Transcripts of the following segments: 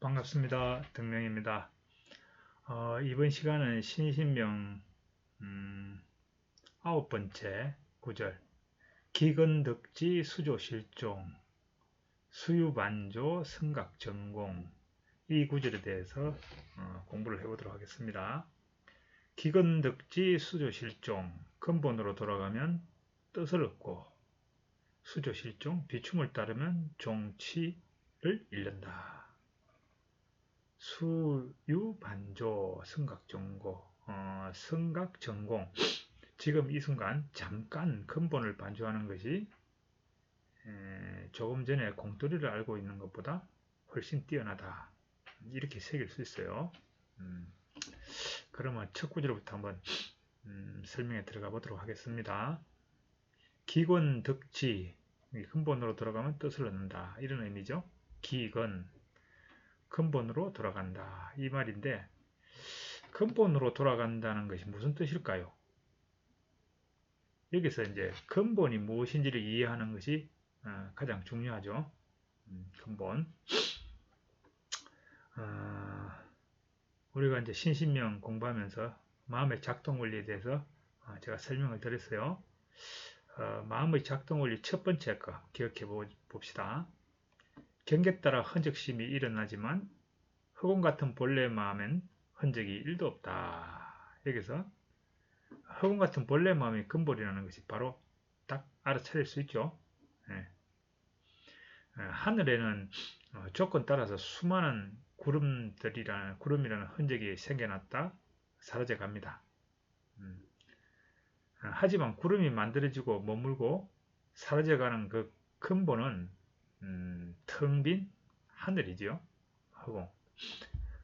반갑습니다. 등명입니다. 이번 시간은 신신명 9번째 구절 기근덕지 수조실종 수유반조 승각전공 이 구절에 대해서 공부를 해보도록 하겠습니다. 기근덕지 수조실종 근본으로 돌아가면 뜻을 얻고 수조실종 비춤을 따르면 종치를 잃는다. 수유반조 승각전공 지금 이 순간 잠깐 근본을 반조하는 것이 조금 전에 공돌이를 알고 있는 것보다 훨씬 뛰어나다 이렇게 새길 수 있어요. 그러면 첫 구절부터 한번 설명에 들어가 보도록 하겠습니다. 기권덕지 근본으로 돌아가면 뜻을 얻는다 이런 의미죠. 기건 근본으로 돌아간다 이 말인데 근본으로 돌아간다는 것이 무슨 뜻일까요? 여기서 이제 근본이 무엇인지를 이해하는 것이 가장 중요하죠. 근본. 우리가 이제 신신명 공부하면서 마음의 작동 원리에 대해서 제가 설명을 드렸어요. 마음의 작동 원리 첫 번째 거 기억해 봅시다. 경계 따라 흔적심이 일어나지만 흑원 같은 본래의 마음엔 흔적이 1도 없다. 여기서 흑원 같은 본래 마음의 근본이라는 것이 바로 딱 알아차릴 수 있죠. 네. 하늘에는 조건 따라서 수많은 구름이라는 흔적이 생겨났다 사라져 갑니다. 하지만 구름이 만들어지고 머물고 사라져가는 그 근본은 텅 빈 하늘이죠. 하고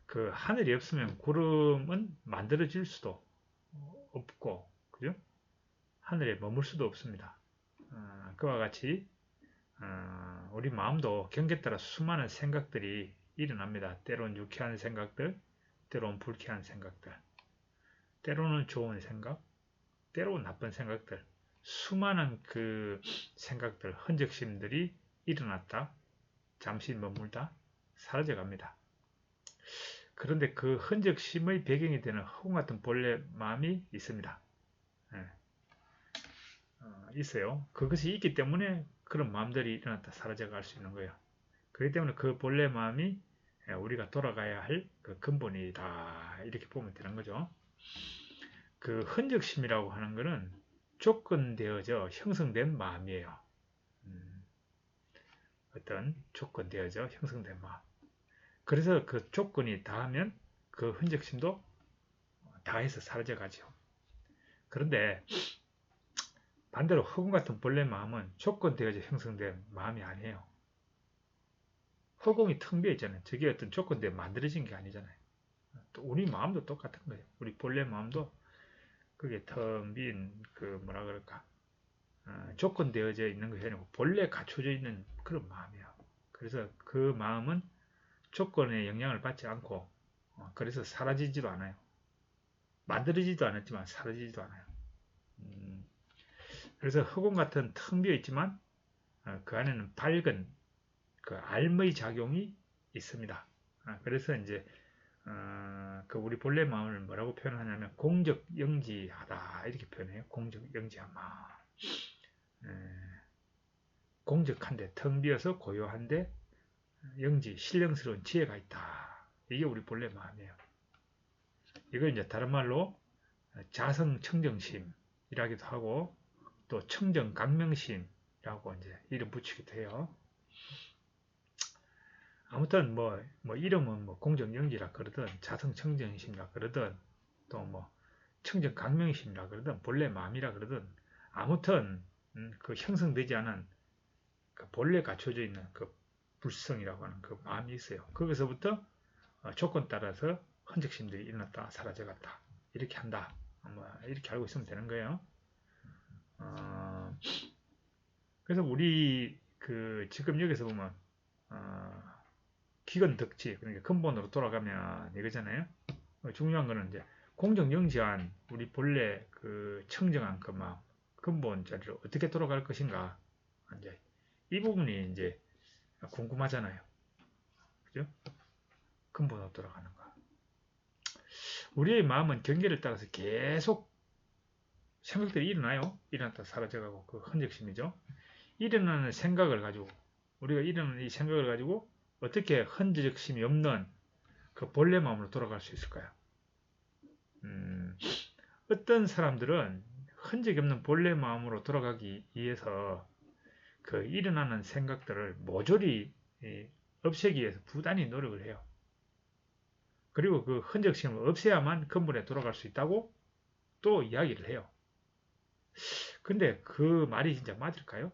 그 하늘이 없으면 구름은 만들어질 수도 없고 그죠? 하늘에 머물 수도 없습니다. 그와 같이 우리 마음도 경계에 따라 수많은 생각들이 일어납니다. 때로는 유쾌한 생각들, 때로는 불쾌한 생각들, 때로는 좋은 생각, 때로는 나쁜 생각들, 수많은 그 생각들, 흔적심들이 일어났다, 잠시 머물다, 사라져갑니다. 그런데 그 흔적심의 배경이 되는 허공 같은 본래 마음이 있습니다. 있어요. 그것이 있기 때문에 그런 마음들이 일어났다 사라져갈 수 있는 거예요. 그렇기 때문에 그 본래 마음이 우리가 돌아가야 할 그 근본이다 이렇게 보면 되는 거죠. 그 흔적심이라고 하는 것은 조건되어져 형성된 마음이에요. 어떤 조건되어져 형성된 마음. 그래서 그 조건이 다하면 그 흔적심도 다해서 사라져가죠. 그런데 반대로 허공 같은 본래 마음은 조건되어져 형성된 마음이 아니에요. 허공이 텅 비어 있잖아요. 저게 어떤 조건대에 만들어진 게 아니잖아요. 또 우리 마음도 똑같은 거예요. 우리 본래 마음도 그게 텅 빈 그 뭐라 그럴까 조건되어져 있는 것이 아니고 본래 갖춰져 있는 그런 마음이에요. 그래서 그 마음은 조건에 영향을 받지 않고 그래서 사라지지도 않아요. 만들어지지도 않았지만 사라지지도 않아요. 그래서 흑원 같은 텅 비어 있지만 그 안에는 밝은 그 알의 작용이 있습니다. 그래서 이제 그 우리 본래 마음을 뭐라고 표현하냐면 공적영지하다 이렇게 표현해요. 공적영지한 마음. 공적한데 텅 비어서 고요한데 영지 신령스러운 지혜가 있다. 이게 우리 본래 마음이에요. 이걸 이제 다른 말로 자성청정심이라기도 하고 또 청정강명심이라고 이제 이름 붙이기도 해요. 아무튼 뭐 이름은 뭐 공정영지라 그러든 자성청정심이라 그러든 또 뭐 청정강명심이라 그러든 본래 마음이라 그러든 아무튼 그 형성되지 않은 그 본래 갖춰져 있는 그 불성이라고 하는 그 마음이 있어요. 거기서부터 조건 따라서 흔적심들이 일어났다 사라져갔다 이렇게 한다. 뭐 이렇게 알고 있으면 되는 거예요. 그래서 우리 그 지금 여기서 보면 기근덕지 그러니까 근본으로 돌아가면 이거잖아요. 중요한 거는 이제 공정영지한 우리 본래 그 청정한 그 마음 근본 자리로 어떻게 돌아갈 것인가 이제 이 부분이 이제 궁금하잖아요. 그죠? 근본으로 돌아가는가. 우리의 마음은 경계를 따라서 계속 생각들이 일어나요. 일어났다 사라져가고 그 흔적심이죠. 일어나는 생각을 가지고 우리가 일어나는 이 생각을 가지고 어떻게 흔적심이 없는 그 본래 마음으로 돌아갈 수 있을까요? 어떤 사람들은 흔적이 없는 본래 마음으로 돌아가기 위해서 그 일어나는 생각들을 모조리 없애기 위해서 부단히 노력을 해요. 그리고 그 흔적심을 없애야만 근본에 돌아갈 수 있다고 또 이야기를 해요. 근데 그 말이 진짜 맞을까요?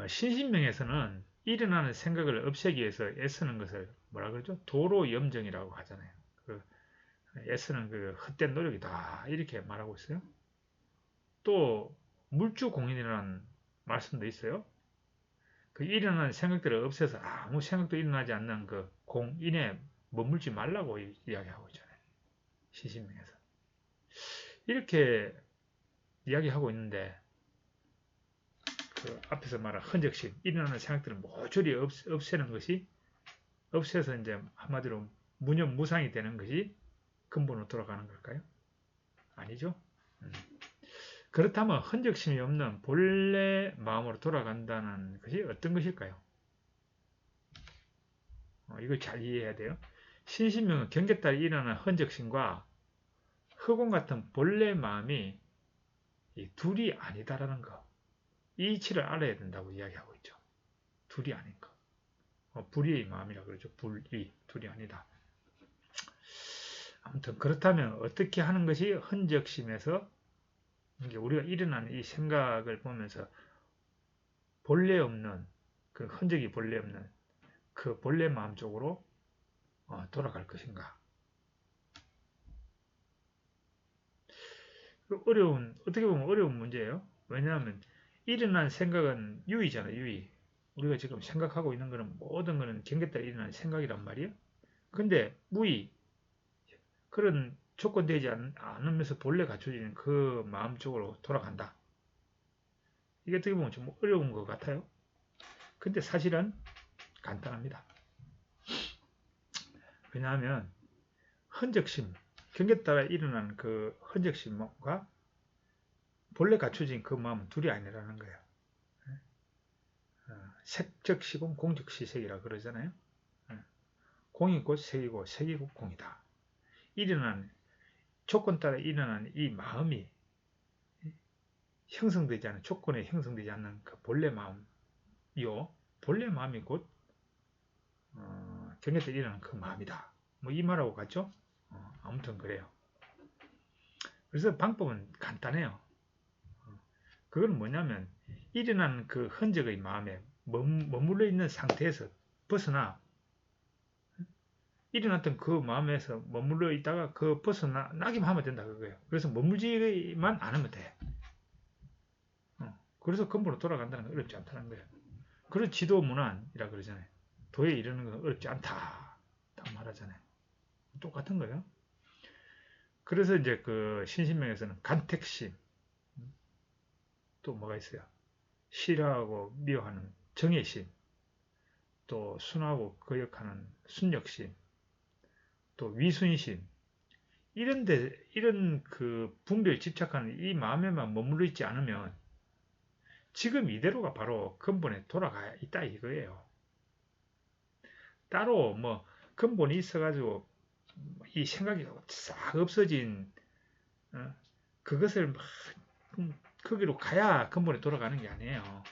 신신명에서는 일어나는 생각을 없애기 위해서 애쓰는 것을 뭐라 그러죠? 도로염정이라고 하잖아요. 그 애쓰는 그 헛된 노력이다 이렇게 말하고 있어요. 또 물주공인이라는 말씀도 있어요. 그 일어나는 생각들을 없애서 아무 생각도 일어나지 않는 그 공인에 머물지 말라고 이야기하고 있잖아요. 신신명에서 이렇게 이야기하고 있는데 그 앞에서 말한 흔적심, 일어나는 생각들을 모조리 없애는 것이 없애서 이제 한마디로 무념무상이 되는 것이 근본으로 돌아가는 걸까요? 아니죠. 그렇다면 흔적심이 없는 본래 마음으로 돌아간다는 것이 어떤 것일까요? 이걸 잘 이해해야 돼요. 신신명은 경계 따라 일어나는 흔적심과 흑원 같은 본래 마음이 둘이 아니다라는 거. 이 이치를 알아야 된다고 이야기하고 있죠. 둘이 아닌 거. 불의의 마음이라 그러죠. 불의, 둘이 아니다. 아무튼 그렇다면 어떻게 하는 것이 흔적심에서 우리가 일어나는 이 생각을 보면서 본래 없는 그 흔적이 본래 없는 그 본래 마음 쪽으로 돌아갈 것인가? 어떻게 보면 어려운 문제예요. 왜냐하면 일어난 생각은 유의잖아요. 유의. 우리가 지금 생각하고 있는 거는 모든 거는 경계 따라 일어나는 생각이란 말이에요. 근데 무의, 그런 조건되지 않으면서 본래 갖춰지는 그 마음 쪽으로 돌아간다. 이게 어떻게 보면 좀 어려운 것 같아요. 근데 사실은 간단합니다. 왜냐하면 흔적심, 경계 따라 일어나는 그 흔적심과 본래 갖춰진 그 마음은 둘이 아니라는 거예요. 색적 시공, 공적 시색이라 그러잖아요. 공이 곧 색이고 색이 곧 공이다. 일어나는 조건 따라 일어나는 이 마음이 형성되지 않은 조건에 형성되지 않는 그 본래 마음이요. 본래 마음이 곧 경계 따라 일어나는 그 마음이다. 뭐 이 말하고 같죠? 아무튼 그래요. 그래서 방법은 간단해요. 그건 뭐냐면 일어나는 그 흔적의 마음에 머물러 있는 상태에서 벗어나 일어났던 그 마음에서 머물러 있다가 그 벗어나기만 하면 된다 그거예요. 그래서 머물지만 않으면 돼. 그래서 근본으로 돌아간다는 건 어렵지 않다는 거예요. 그래서 지도문안이라 그러잖아요. 도에 이르는 건 어렵지 않다. 딱 말하잖아요. 똑같은 거예요. 그래서 이제 그 신신명에서는 간택심, 또 뭐가 있어요? 싫어하고 미워하는 정의심, 또 순하고 거역하는 순력심, 또 위순심, 이런 그 분별 집착하는 이 마음에만 머물러 있지 않으면 지금 이대로가 바로 근본에 돌아가 있다 이거예요. 따로 뭐 근본이 있어가지고 이 생각이 싹 없어진 그것을 막 거기로 가야 근본에 돌아가는 게 아니에요.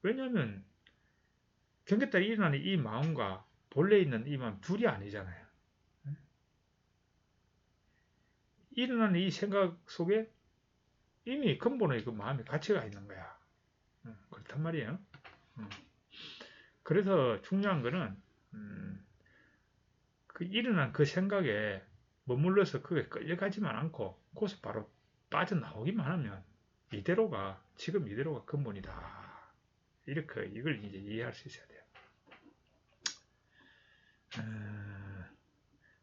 왜냐하면 경계 따라 일어나는 이 마음과 본래 있는 이 마음 둘이 아니잖아요. 일어나는 이 생각 속에 이미 근본의 그 마음의 가치가 있는 거야. 그렇단 말이에요. 그래서 중요한 거는 그 일어난 그 생각에 머물러서 그게 끌려가지만 않고 거기서 바로 빠져나오기만 하면 이대로가 지금 이대로가 근본이다. 이렇게 이걸 이제 이해할 수 있어야 돼요.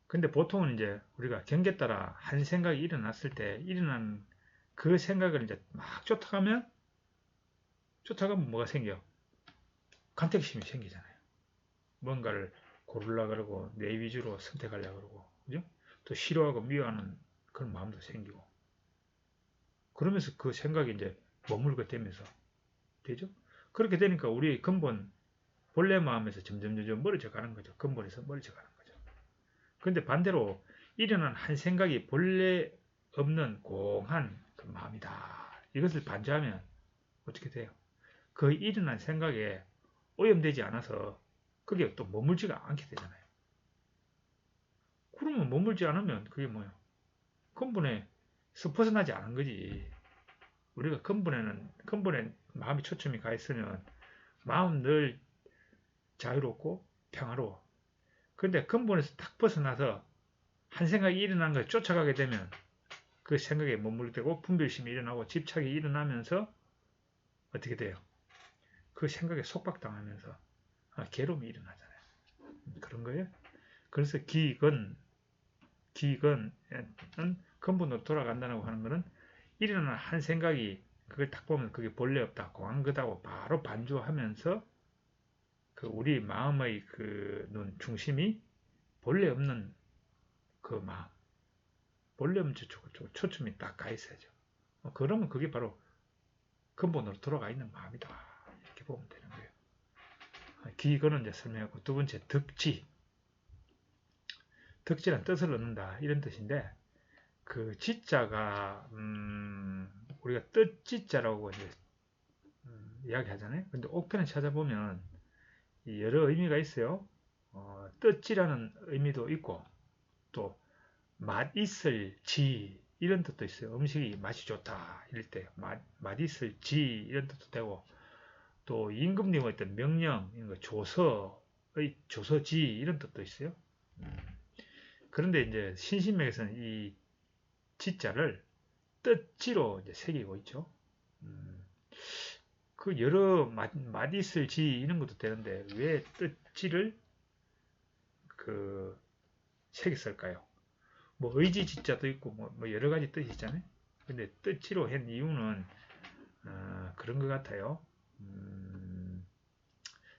근데 보통은 이제 우리가 경계 따라 한 생각이 일어났을 때 일어난 그 생각을 이제 막 쫓아가면 뭐가 생겨? 간택심이 생기잖아요. 뭔가를 고르려고 그러고 내 위주로 선택하려고 그러고 그죠? 또 싫어하고 미워하는 그런 마음도 생기고 그러면서 그 생각이 이제 머물게 되면서 되죠? 그렇게 되니까 우리 근본 본래 마음에서 점점 멀어져 가는 거죠. 근본에서 멀어져 가는 거죠. 그런데 반대로 일어난 한 생각이 본래 없는 공한 그 마음이다. 이것을 반주하면 어떻게 돼요? 그 일어난 생각에 오염되지 않아서 그게 또 머물지가 않게 되잖아요. 그러면 머물지 않으면 그게 뭐예요? 근본에서 벗어나지 않은 거지. 우리가 근본에 마음이 초점이 가 있으면 마음 늘 자유롭고 평화로워. 근데 근본에서 딱 벗어나서 한 생각이 일어나는 걸 쫓아가게 되면 그 생각에 머물게 되고 분별심이 일어나고 집착이 일어나면서 어떻게 돼요? 그 생각에 속박당하면서 괴로움이 일어나잖아요. 그런 거예요. 그래서 기근은 근본으로 돌아간다고 하는 것은 일어나는 한 생각이 그걸 딱 보면 그게 본래 없다, 공한 거다고 바로 반주하면서 그 우리 마음의 그 눈 중심이 본래 없는 그 마음, 본래 없는 초점이 딱 가 있어야죠. 그러면 그게 바로 근본으로 돌아가 있는 마음이다. 이렇게 보면 되는 거예요. 기근은 이제 설명했고 두 번째 덕지. 덕지란 뜻을 얻는다 이런 뜻인데 그 지자가 우리가 뜻지자라고 이제 이야기하잖아요. 근데 옥편을 찾아보면 여러 의미가 있어요. 뜻지라는 의미도 있고 또 맛있을 지 이런 뜻도 있어요. 음식이 맛이 좋다 이럴 때 맛있을 지 이런 뜻도 되고 또 임금님의 어떤 명령 이런 거 조서의 조서지 이런 뜻도 있어요. 그런데 이제 신신명에서는 이 지자를 뜻지로 이제 새기고 있죠. 그 여러 맛있을 지 이런 것도 되는데 왜 뜻지를 그 새겼을까요? 뭐 의지 지자도 있고 뭐 여러 가지 뜻이 있잖아요. 근데 뜻지로 한 이유는 그런 것 같아요.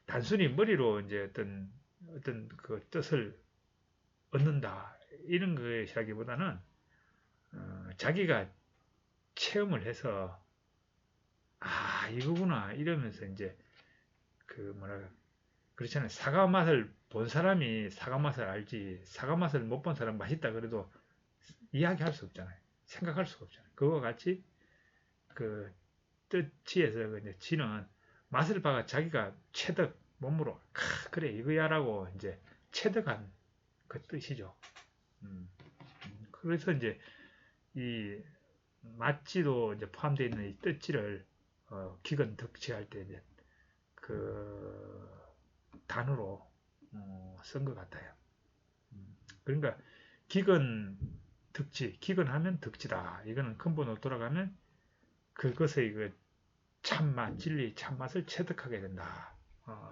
단순히 머리로 이제 어떤 그 뜻을 얻는다 이런 것이라기보다는 자기가 체험을 해서 이거구나 이러면서 이제 그 뭐랄까 그렇잖아요. 사과 맛을 본 사람이 사과 맛을 알지 사과 맛을 못 본 사람 맛있다 그래도 이야기할 수 없잖아요. 생각할 수가 없잖아요. 그거와 같이 그 뜻지에서 이제 지는 맛을 봐가 자기가 체득 몸으로 그래 이거야라고 이제 체득한 그 뜻이죠. 그래서 이제 이 맛지도 이제 포함되어 있는 이 뜻지를 기근 득지할 때 이제 그 단어로 쓴 것 같아요. 그러니까 기근 득지, 기근하면 득지다. 이거는 근본으로 돌아가면 그것의 그 참맛, 진리, 참맛을 체득하게 된다.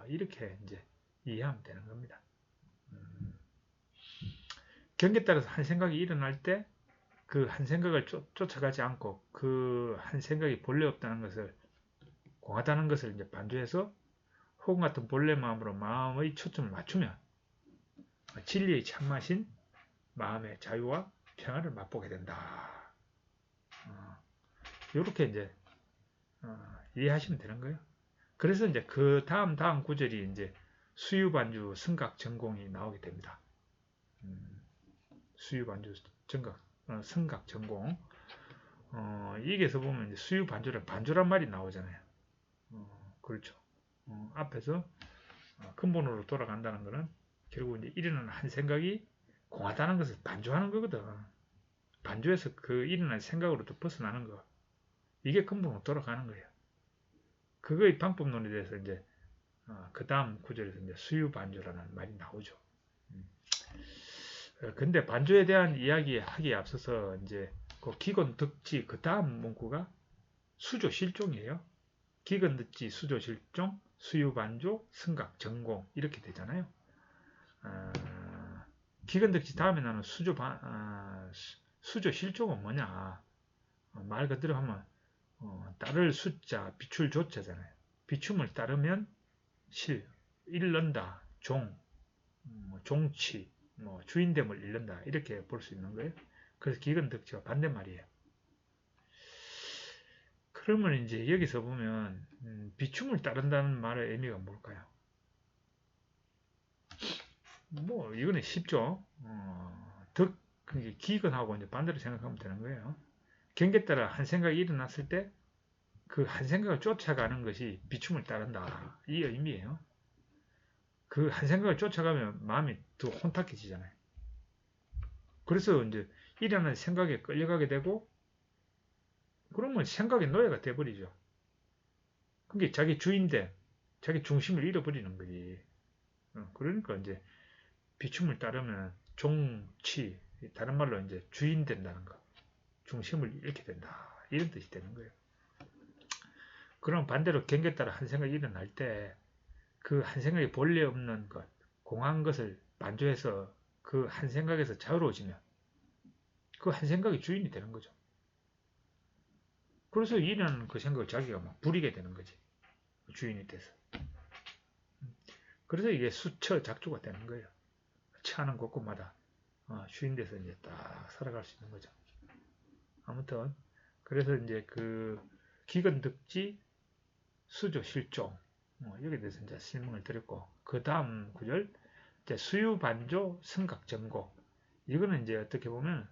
이렇게 이제 이해하면 되는 겁니다. 경계에 따라서 한 생각이 일어날 때 그 한 생각을 쫓아가지 않고 그 한 생각이 본래 없다는 것을 공하다는 것을 이제 반주해서 혹은 같은 본래 마음으로 마음의 초점을 맞추면 진리의 참맛인 마음의 자유와 평화를 맛보게 된다. 이렇게 이제 이해하시면 되는 거예요. 그래서 이제 그 다음 구절이 이제 수유반주 성각 전공이 나오게 됩니다. 수유반주 성각 전공. 여기에서 보면 이제 반주란 말이 나오잖아요. 그렇죠. 앞에서 근본으로 돌아간다는 것은 결국 이제 일어나는 한 생각이 공하다는 것을 반주하는 거거든. 반주해서 그 일어난 생각으로부터 벗어나는 거. 이게 근본으로 돌아가는 거예요. 그거의 방법론에 대해서 이제 그 다음 구절에서 이제 수유반주라는 말이 나오죠. 근데 반주에 대한 이야기 하기에 앞서서 이제 그 기곤 득지 그 다음 문구가 수조 실종이에요. 기근 득지 수조 실종 수유 반주 승각 전공 이렇게 되잖아요. 기근 득지 다음에 나는 수조 실종은 뭐냐? 말 그대로 하면 따를 숫자 비출 조자잖아요. 비춤을 따르면 잃는다, 종치, 주인됨을 잃는다 이렇게 볼 수 있는 거예요. 그래서 기근덕지와 반대말이에요. 그러면 이제 여기서 보면 비춤을 따른다는 말의 의미가 뭘까요? 이거는 쉽죠. 기근하고 이제 반대로 생각하면 되는 거예요. 경계에 따라 한 생각이 일어났을 때 그 한 생각을 쫓아가는 것이 비춤을 따른다 이 의미예요. 그 한 생각을 쫓아가면 마음이 더 혼탁해지잖아요. 그래서 이제 일어나는 생각에 끌려가게 되고 그러면 생각의 노예가 돼버리죠. 그게 자기 주인됨, 자기 중심을 잃어버리는 거지. 그러니까 이제 비춤을 따르면 종치, 다른 말로 이제 주인 된다는 거, 중심을 잃게 된다 이런 뜻이 되는 거예요. 그럼 반대로 경계에 따라 한 생각이 일어날 때 그 한 생각이 본래 없는 것, 공한 것을 반조해서 그 한 생각에서 자유로워지면 그 한 생각이 주인이 되는 거죠. 그래서 일어나는 그 생각을 자기가 막 부리게 되는 거지. 주인이 돼서. 그래서 이게 수처 작주가 되는 거예요. 처하는 곳곳마다 주인 돼서 이제 딱 살아갈 수 있는 거죠. 아무튼 그래서 이제 그 기근득지 수조 실종 여기에 대해서 이제 설명을 드렸고 그 다음 구절 이제 수유반조 성각정고 이거는 이제 어떻게 보면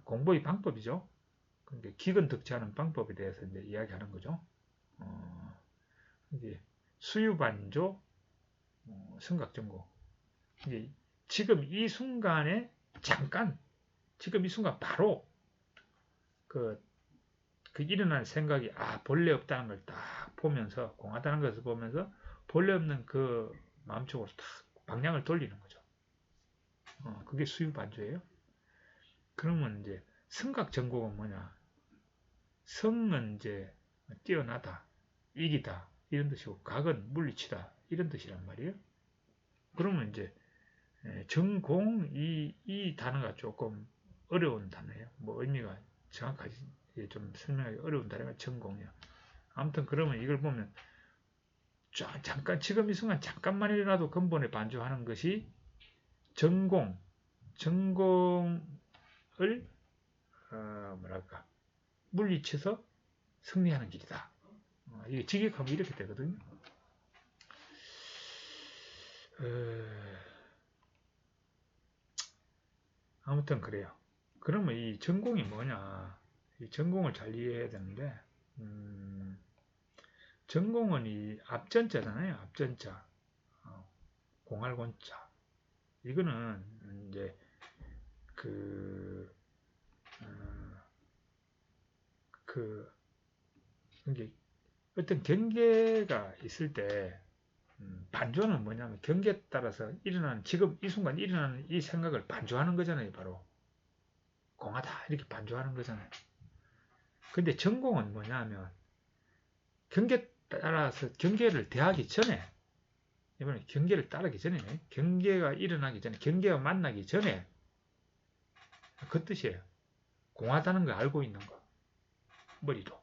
공부의 방법이죠. 그러니까 기근득지하는 방법에 대해서 이제 이야기하는 거죠. 이제 수유반조 성각정고 이제 지금 이 순간에 잠깐 지금 이 순간 바로 그 일어난 생각이 본래 없다는 걸 딱 보면서 공하다는 것을 보면서 본래 없는 그 마음속으로 딱 방향을 돌리는 거죠. 그게 수유반조예요. 그러면 이제 성각정고가 뭐냐? 성은 이제 뛰어나다, 이기다 이런 뜻이고 각은 물리치다 이런 뜻이란 말이에요. 그러면 이제 정공 이 단어가 조금 어려운 단어예요. 의미가 정확하게 좀 설명하기 어려운 단어가 정공이야. 아무튼 그러면 이걸 보면 잠깐 지금 이 순간 잠깐만이라도 근본에 반주하는 것이 정공을 뭐랄까 물리쳐서 승리하는 길이다. 이게 직역하면 이렇게 되거든요. 아무튼 그래요. 그러면 이 전공이 뭐냐? 이 전공을 잘 이해해야 되는데, 전공은 이 앞전자잖아요. 앞전자, 공할곤자. 이거는 이제 이게 어떤 경계가 있을 때 반조는 뭐냐면 경계에 따라서 일어나는 지금 이 순간 일어나는 이 생각을 반조하는 거잖아요. 바로 공하다 이렇게 반조하는 거잖아요. 근데 전공은 뭐냐면 경계에 따라서 경계를 대하기 전에 이번에 경계를 따르기 전에 경계가 일어나기 전에 경계가 만나기 전에 그 뜻이에요. 공하다는 걸 알고 있는 거 머리로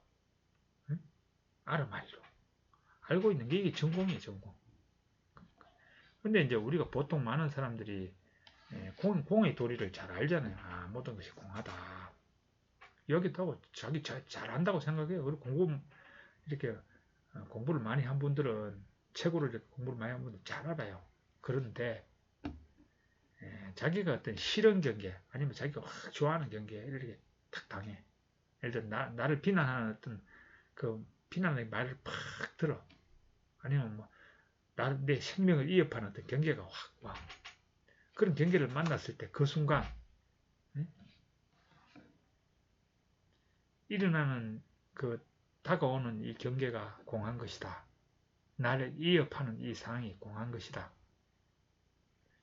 알아말이로 알고 있는 게 이게 전공이에요. 전공. 근데 이제 우리가 보통 많은 사람들이 공의 도리를 잘 알잖아요. 모든 것이 공하다. 여기도 하고 자기 잘 안다고 생각해요. 그리고 이렇게 공부를 많이 한 분들은 최고로 이렇게 공부를 많이 한 분들 잘 알아요. 그런데 자기가 어떤 싫은 경계 아니면 자기가 확 좋아하는 경계에 이렇게 탁 당해. 예를 들어 나를 비난하는 어떤 그 비난의 말을 팍 들어. 아니면 내 생명을 위협하는 어떤 경계가 확 와. 그런 경계를 만났을 때 그 순간 일어나는 다가오는 이 경계가 공한 것이다. 나를 위협하는 이 상황이 공한 것이다.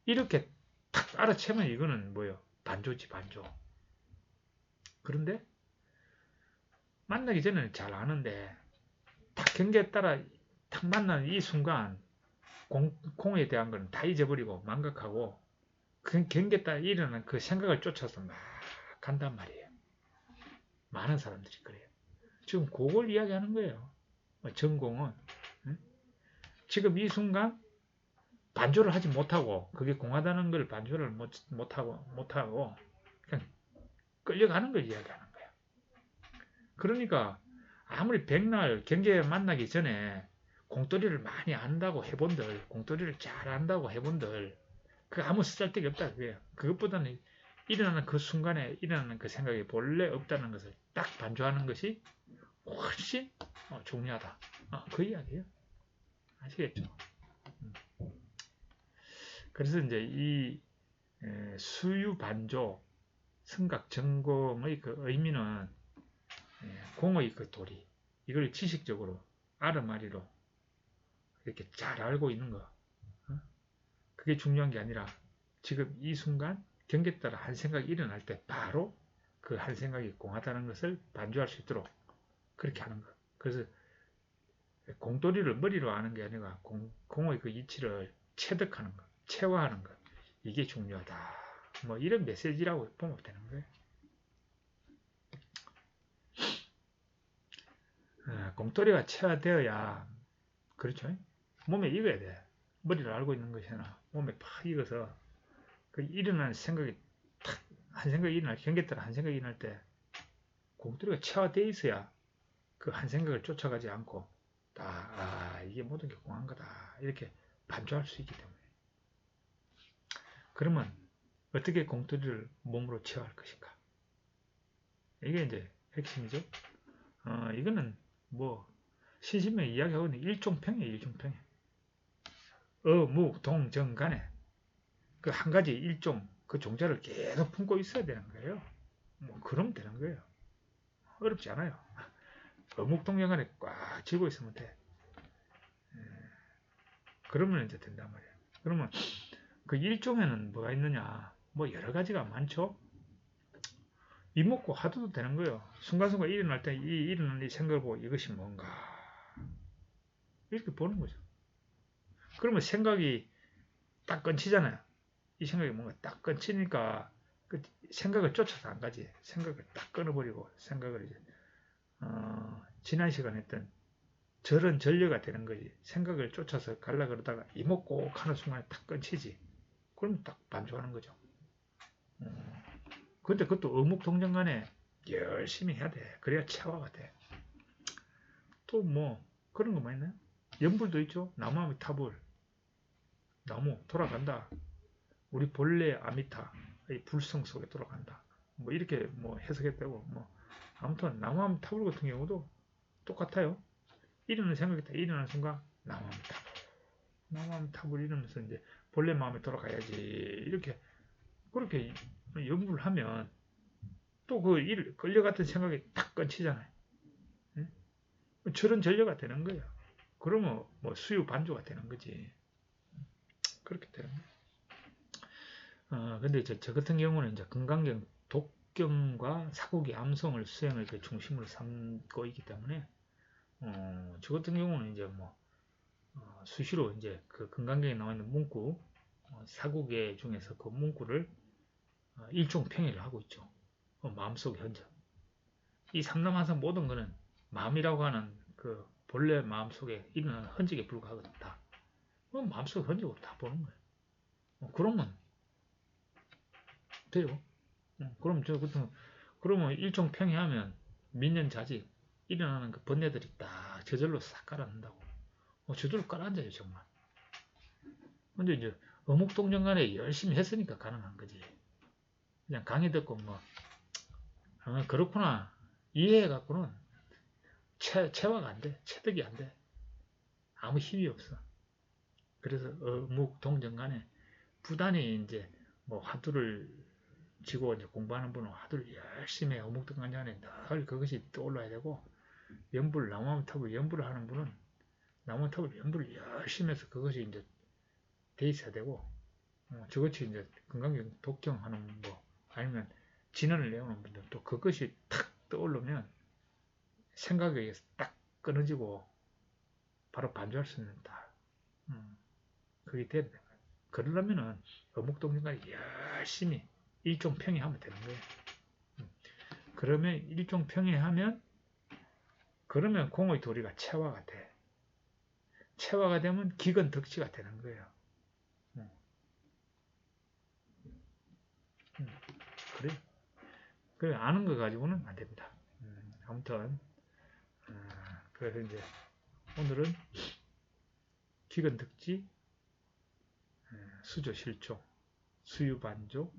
이렇게 탁 알아채면 이거는 뭐예요? 반조지 반조. 그런데 만나기 전에는 잘 아는데 딱 경계에 따라 탁 만나는 이 순간 공에 대한 건 다 잊어버리고 망각하고 그 경계에 따라 일어나는 그 생각을 쫓아서 막 간단 말이에요. 많은 사람들이 그래요. 지금 그걸 이야기하는 거예요. 전공은 지금 이 순간 반조를 하지 못하고 그게 공하다는 걸 반조를 못하고 그냥 끌려가는 걸 이야기하는 거야. 그러니까 아무리 백날 경계 만나기 전에 공돌이를 많이 안다고 해본들, 공돌이를 잘 안다고 해본들, 그 아무 쓰잘데기 없다 그거예요. 그것보다는 일어나는 그 순간에 일어나는 그 생각이 본래 없다는 것을 딱 반조하는 것이 훨씬 중요하다. 그 이야기예요. 아시겠죠? 그래서 이제 이 수유 반조 성각 전공의 그 의미는 공의 그 도리 이걸 지식적으로 아르마리로 이렇게 잘 알고 있는 거. 그게 중요한 게 아니라 지금 이 순간 경계 따라 한 생각이 일어날 때 바로 그 한 생각이 공하다는 것을 반주할 수 있도록 그렇게 하는 거. 그래서 공돌이를 머리로 아는 게 아니라 공의 그 이치를 체득하는 거, 체화하는 거. 이게 중요하다. 뭐 이런 메시지라고 보면 되는 거예요. 공돌이가 체화되어야 그렇죠. 몸에 익어야 돼. 머리를 알고 있는 것이나 몸에 팍 익어서 그 일어나는 생각이 탁 한 생각이 일어날 경계 따라 한 생각이 일어날 때 공돌이가 체화되어 있어야 그 한 생각을 쫓아가지 않고 이게 모든 게 공한 거다 이렇게 반주할 수 있기 때문에 그러면 어떻게 공돌이를 몸으로 체화할 것인가 이게 이제 핵심이죠. 이거는 뭐 신신명이 이야기하고 있는 일종평이에요. 일종평. 어묵동정간에 그 한 가지 일종 그 종자를 계속 품고 있어야 되는 거예요. 뭐 그럼 되는 거예요. 어렵지 않아요. 어묵동정간에 꽉 쥐고 있으면 돼. 그러면 이제 된단 말이에요. 그러면 그 일종에는 뭐가 있느냐? 뭐 여러 가지가 많죠. 이먹고 하도 되는 거예요. 순간순간 일어날 때 일어나는 이 생각을 보고 이것이 뭔가 이렇게 보는 거죠. 그러면 생각이 딱 끊치잖아요. 이 생각이 뭔가 딱 끊치니까 그 생각을 쫓아서 안 가지. 생각을 딱 끊어버리고 생각을 이제 지난 시간에 했던 절은 전려가 되는 거지. 생각을 쫓아서 가려 그러다가 이먹고 하는 순간에 딱 끊치지. 그럼 딱 반주하는 거죠. 근데 그것도 어묵동정간에 열심히 해야 돼. 그래야 체화가 돼. 또 뭐 그런 거만 있나요? 연불도 있죠. 나무아미 타불. 나무 돌아간다. 우리 본래 아미타 불성 속에 돌아간다. 뭐 이렇게 뭐 해석했다고 뭐 아무튼 나무아미 타불 같은 경우도 똑같아요. 일어나는 생각이 딱 일어나는 순간 나무아미 타불 이러면서 이제 본래 마음에 돌아가야지 이렇게 그렇게 연구를 하면 또 그 끌려갔던 생각이 딱 끊치잖아요. 저런 전려가 되는 거예요. 그러면 뭐 수유 반조가 되는 거지. 그렇게 되는 거예요. 근데 저 같은 경우는 이제 건강경 독경과 사국의 암송을 수행을 그 중심으로 삼고 있기 때문에 저 같은 경우는 이제 뭐 수시로 이제 그 건강경에 나와 있는 문구 사국의 중에서 그 문구를 일종 평일을 하고 있죠. 마음속의 흔적. 이 상남하상 모든 것은 마음이라고 하는 그 본래 마음속에 일어나는 흔적에 불과하다. 마음속에 흔적을 다 보는 거예요. 그러면 돼요. 그럼 그러면 일종 평이하면 민년자직 일어나는 그 번뇌들이 딱 저절로 싹 깔아난다고. 저절로 깔아앉아요 정말. 근데 이제 어묵동정간에 열심히 했으니까 가능한 거지. 그냥 강의 듣고 뭐 그렇구나 이해해갖고는 체화가 안 돼. 체득이 안 돼. 아무 힘이 없어. 그래서 어묵동정간에 부단히 이제 뭐 화두를 지고 이제 공부하는 분은 화두를 열심히 어묵동정간에 늘 그것이 떠올라야 되고 연불 나무아미탑을 연불을 하는 분은 나무아미탑을 연불을 열심히 해서 그것이 이제 돼 있어야 되고 저것이 이제 건강경 독경하는 뭐 아니면 진언을 내오는 분들 또 그것이 탁 떠오르면 생각에 의해서 딱 끊어지고 바로 반주할 수 있는 다 그게 돼야 돼요. 그러려면은 어묵동정간에 열심히 일종 평이하면 되는 거예요. 그러면 일종 평이하면 그러면 공의 도리가 체화가 돼. 체화가 되면 기근 덕지가 되는 거예요. 그래 아는 거 가지고는 안 됩니다. 아무튼 그래서 이제 오늘은 기근득지, 수조실조, 수유반조,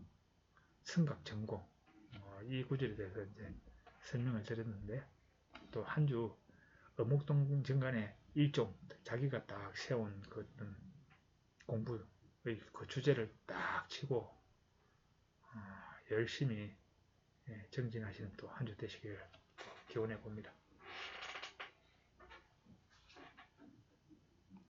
승각전공 이 구절에 대해서 이제 설명을 드렸는데 또 한 주 어묵동 정간의 일종 자기가 딱 세운 그 어떤 공부의 그 주제를 딱 치고 열심히 정진하시는 또 한 주 되시길 기원해 봅니다.